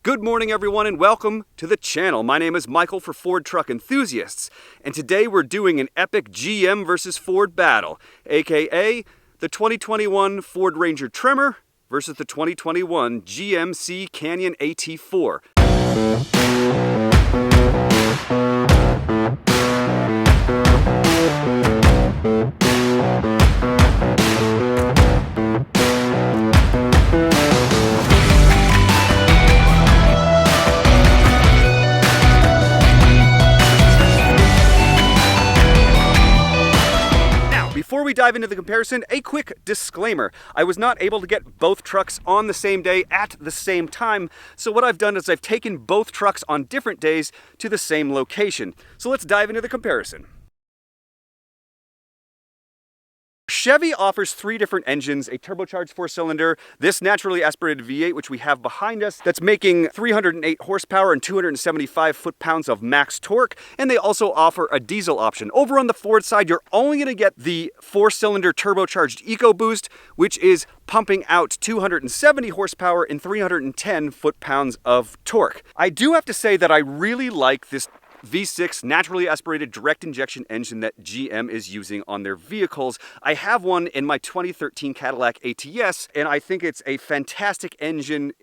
Good morning everyone and welcome to the channel. My name is Michael for Ford Truck Enthusiasts, and today we're doing an epic GM versus Ford battle, aka the 2021 Ford Ranger Tremor versus the 2021 GMC Canyon AT4. Before we dive into the comparison, a quick disclaimer. I was not able to get both trucks on the same day at the same time, so what I've done is I've taken both trucks on different days to the same location. So let's dive into the comparison. Chevy offers three different engines: a turbocharged four-cylinder, this naturally aspirated V8, which we have behind us, that's making 308 horsepower and 275 foot-pounds of max torque, and they also offer a diesel option. Over on the Ford side, you're only going to get the four-cylinder turbocharged EcoBoost, which is pumping out 270 horsepower and 310 foot-pounds of torque. I do have to say that I really like this V6 naturally aspirated direct injection engine that GM is using on their vehicles. I have one in my 2013 Cadillac ATS, and I think it's a fantastic engine,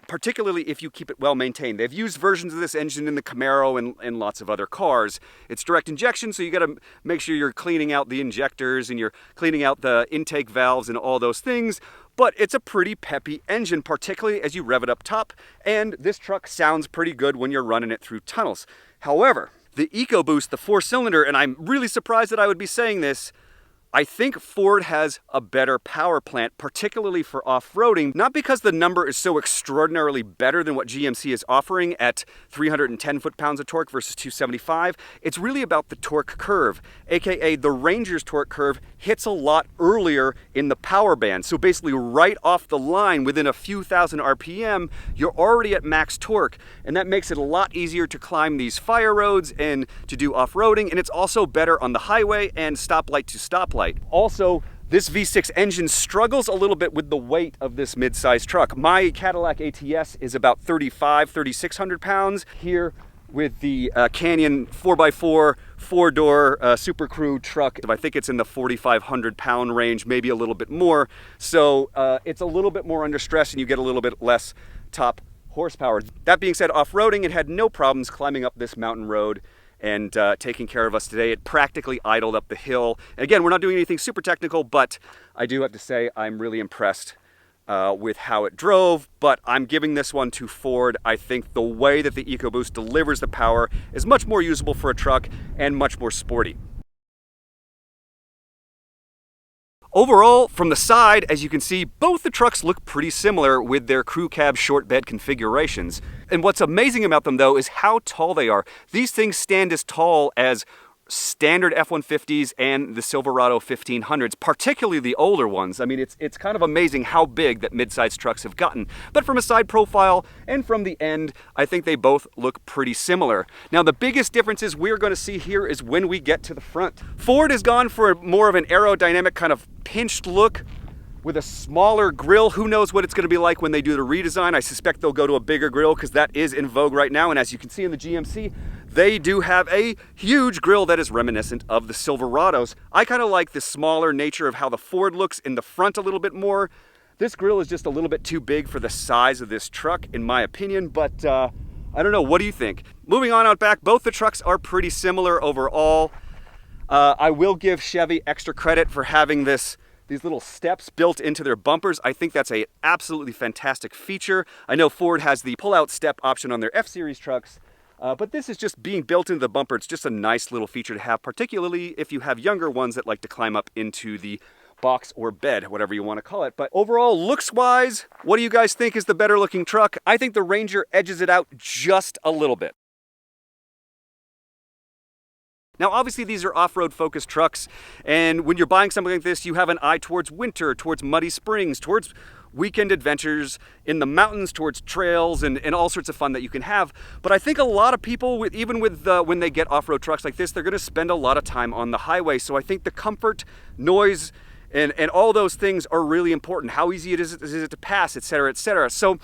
particularly if you keep it well maintained. They've used versions of this engine in the Camaro and lots of other cars. It's direct injection, so you got to make sure you're cleaning out the injectors and you're cleaning out the intake valves and all those things. But it's a pretty peppy engine, particularly as you rev it up top, and this truck sounds pretty good when you're running it through tunnels. However, the EcoBoost, the four-cylinder, and I'm really surprised that I would be saying this, I think Ford has a better power plant, particularly for off-roading, not because the number is so extraordinarily better than what GMC is offering at 310 foot-pounds of torque versus 275. It's really about the torque curve, aka the Ranger's torque curve hits a lot earlier in the power band. So basically right off the line, within a few thousand RPM, you're already at max torque, and that makes it a lot easier to climb these fire roads and to do off-roading, and it's also better on the highway and stoplight to stoplight. Also, this V6 engine struggles a little bit with the weight of this mid-size truck. My Cadillac ATS is about 3,600 pounds. Here with the Canyon 4x4 four-door Super Crew truck, I think it's in the 4,500 pound range, maybe a little bit more. So it's a little bit more under stress and you get a little bit less top horsepower. That being said, off-roading, it had no problems climbing up this mountain road and taking care of us today. It practically idled up the hill. And again, we're not doing anything super technical, but I do have to say I'm really impressed with how it drove, but I'm giving this one to Ford. I think the way that the EcoBoost delivers the power is much more usable for a truck and much more sporty. Overall, from the side, as you can see, both the trucks look pretty similar with their crew cab short bed configurations. And what's amazing about them, though, is how tall they are. These things stand as tall as standard F-150s and the Silverado 1500s, particularly the older ones. I mean, it's kind of amazing how big that mid-size trucks have gotten. But from a side profile and from the end, I think they both look pretty similar. Now, the biggest differences we're going to see here is when we get to the front. Ford has gone for more of an aerodynamic kind of pinched look with a smaller grille. Who knows what it's going to be like when they do the redesign. I suspect they'll go to a bigger grille because that is in vogue right now. And as you can see in the GMC, they do have a huge grille that is reminiscent of the Silverados. I kind of like the smaller nature of how the Ford looks in the front a little bit more. This grille is just a little bit too big for the size of this truck, in my opinion, but I don't know. What do you think? Moving on out back, both the trucks are pretty similar overall. I will give Chevy extra credit for having these little steps built into their bumpers. I think that's an absolutely fantastic feature. I know Ford has the pull-out step option on their F-Series trucks, but this is just being built into the bumper. It's just a nice little feature to have, particularly if you have younger ones that like to climb up into the box or bed, whatever you want to call it. But overall, looks-wise, what do you guys think is the better-looking truck? I think the Ranger edges it out just a little bit. Now, obviously, these are off-road focused trucks, and when you're buying something like this, you have an eye towards winter, towards muddy springs, towards weekend adventures in the mountains, towards trails and all sorts of fun that you can have. But I think a lot of people, even with when they get off-road trucks like this, they're going to spend a lot of time on the highway. So I think the comfort, noise, and all those things are really important. How easy is it to pass, et cetera, et cetera. So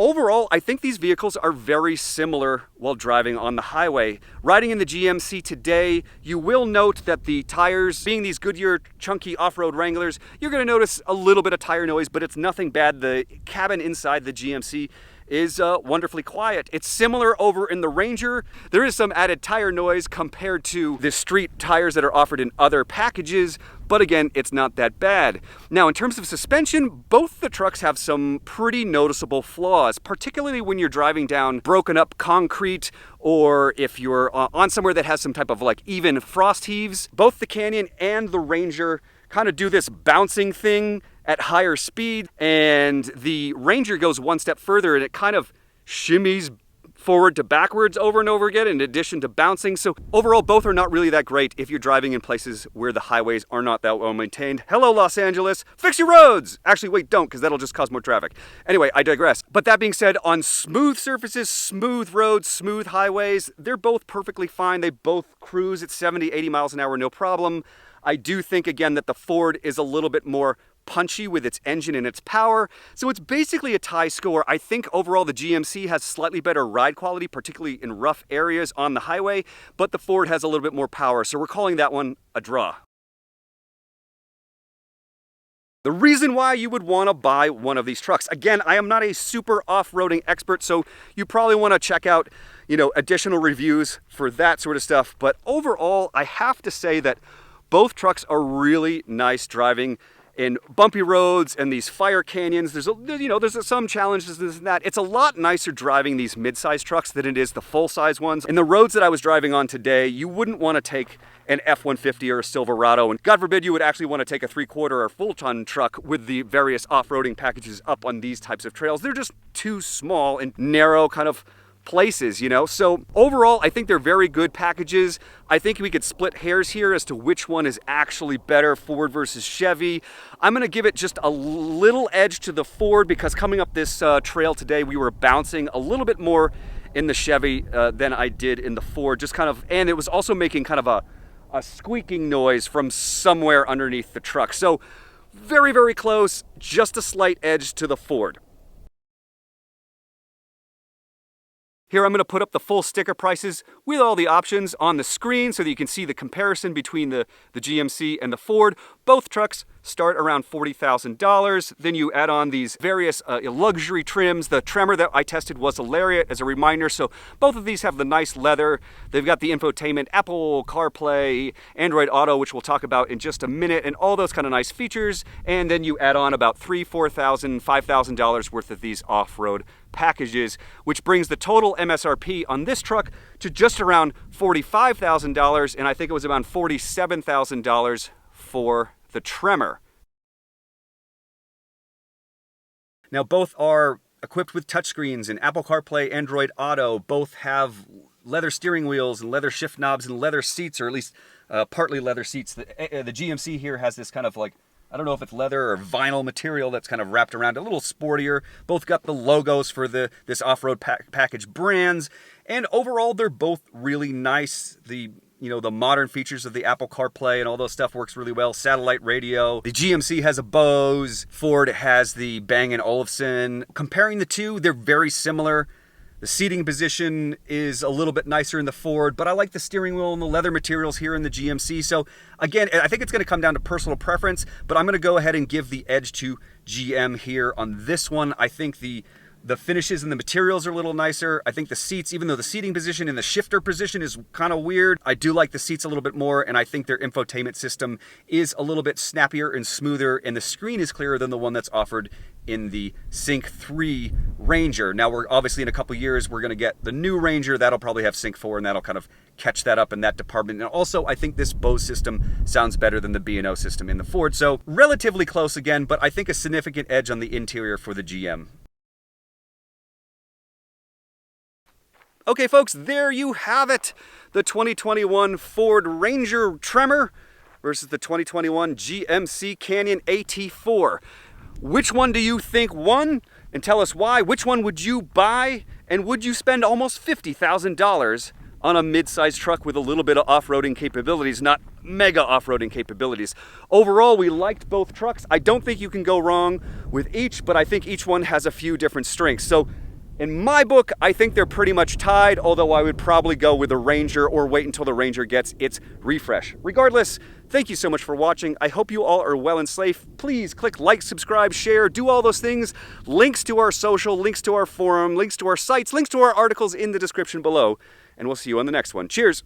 Overall, I think these vehicles are very similar while driving on the highway. Riding in the GMC today, you will note that the tires, being these Goodyear chunky off-road Wranglers, you're going to notice a little bit of tire noise, but it's nothing bad. The cabin inside the GMC is wonderfully quiet. It's similar over in the Ranger. There is some added tire noise compared to the street tires that are offered in other packages, but again, it's not that bad. Now, in terms of suspension, both the trucks have some pretty noticeable flaws, particularly when you're driving down broken up concrete, or if you're on somewhere that has some type of like even frost heaves. Both the Canyon and the Ranger kind of do this bouncing thing at higher speed, and the Ranger goes one step further and it kind of shimmies forward to backwards over and over again in addition to bouncing. So overall, both are not really that great if you're driving in places where the highways are not that well maintained. Hello, Los Angeles, fix your roads! Actually, wait, don't, because that'll just cause more traffic. Anyway, I digress. But that being said, on smooth surfaces, smooth roads, smooth highways, they're both perfectly fine. They both cruise at 70, 80 miles an hour, no problem. I do think, again, that the Ford is a little bit more punchy with its engine and its power. So it's basically a tie score. I think overall the GMC has slightly better ride quality, particularly in rough areas on the highway, but the Ford has a little bit more power. So we're calling that one a draw. The reason why you would want to buy one of these trucks. Again, I am not a super off-roading expert, so you probably want to check out, additional reviews for that sort of stuff. But overall, I have to say that both trucks are really nice driving in bumpy roads and these fire canyons. There's some challenges in that. It's a lot nicer driving these mid-size trucks than it is the full-size ones. In the roads that I was driving on today, you wouldn't want to take an F-150 or a Silverado, and God forbid you would actually want to take a 3/4 or full-ton truck with the various off-roading packages up on these types of trails. They're just too small and narrow kind of places, So overall, I think they're very good packages. I think we could split hairs here as to which one is actually better, Ford versus Chevy. I'm going to give it just a little edge to the Ford because coming up this trail today, we were bouncing a little bit more in the Chevy than I did in the Ford. And it was also making kind of a squeaking noise from somewhere underneath the truck. So very, very close, just a slight edge to the Ford. Here I'm going to put up the full sticker prices with all the options on the screen so that you can see the comparison between the GMC and the Ford. Both trucks start around $40,000. Then you add on these various luxury trims. The Tremor that I tested was a Lariat as a reminder. So both of these have the nice leather. They've got the infotainment, Apple CarPlay, Android Auto, which we'll talk about in just a minute, and all those kind of nice features. And then you add on about $3,000, $4,000, $5,000 worth of these off-road packages, which brings the total MSRP on this truck to just around $45,000, and I think it was around $47,000 for the Tremor. Now both are equipped with touchscreens and Apple CarPlay, Android Auto. Both have leather steering wheels and leather shift knobs and leather seats, or at least partly leather seats. The GMC here has this kind of like, I don't know if it's leather or vinyl material that's kind of wrapped around, a little sportier. Both got the logos for this off-road package brands, and overall they're both really nice. The modern features of the Apple CarPlay and all those stuff works really well. Satellite radio. The GMC has a Bose. Ford has the Bang & Olufsen. Comparing the two, they're very similar. The seating position is a little bit nicer in the Ford, but I like the steering wheel and the leather materials here in the GMC. So again, I think it's going to come down to personal preference, but I'm going to go ahead and give the edge to GM here on this one. I think the finishes and the materials are a little nicer. I think the seats, even though the seating position and the shifter position is kind of weird, I do like the seats a little bit more, and I think their infotainment system is a little bit snappier and smoother, and the screen is clearer than the one that's offered in the Sync 3 Ranger. Now, we're obviously in a couple years, we're going to get the new Ranger. That'll probably have Sync 4, and that'll kind of catch that up in that department. And also, I think this Bose system sounds better than the B&O system in the Ford. So relatively close again, but I think a significant edge on the interior for the GM. Okay, folks, there you have it. The 2021 Ford Ranger Tremor versus the 2021 GMC Canyon AT4. Which one do you think won? And tell us why. Which one would you buy? And would you spend almost $50,000 on a mid-sized truck with a little bit of off-roading capabilities, not mega off-roading capabilities? Overall, we liked both trucks. I don't think you can go wrong with each, but I think each one has a few different strengths. So In my book, I think they're pretty much tied, although I would probably go with the Ranger or wait until the Ranger gets its refresh. Regardless, thank you so much for watching. I hope you all are well and safe. Please click like, subscribe, share, do all those things. Links to our social, links to our forum, links to our sites, links to our articles in the description below. And we'll see you on the next one. Cheers!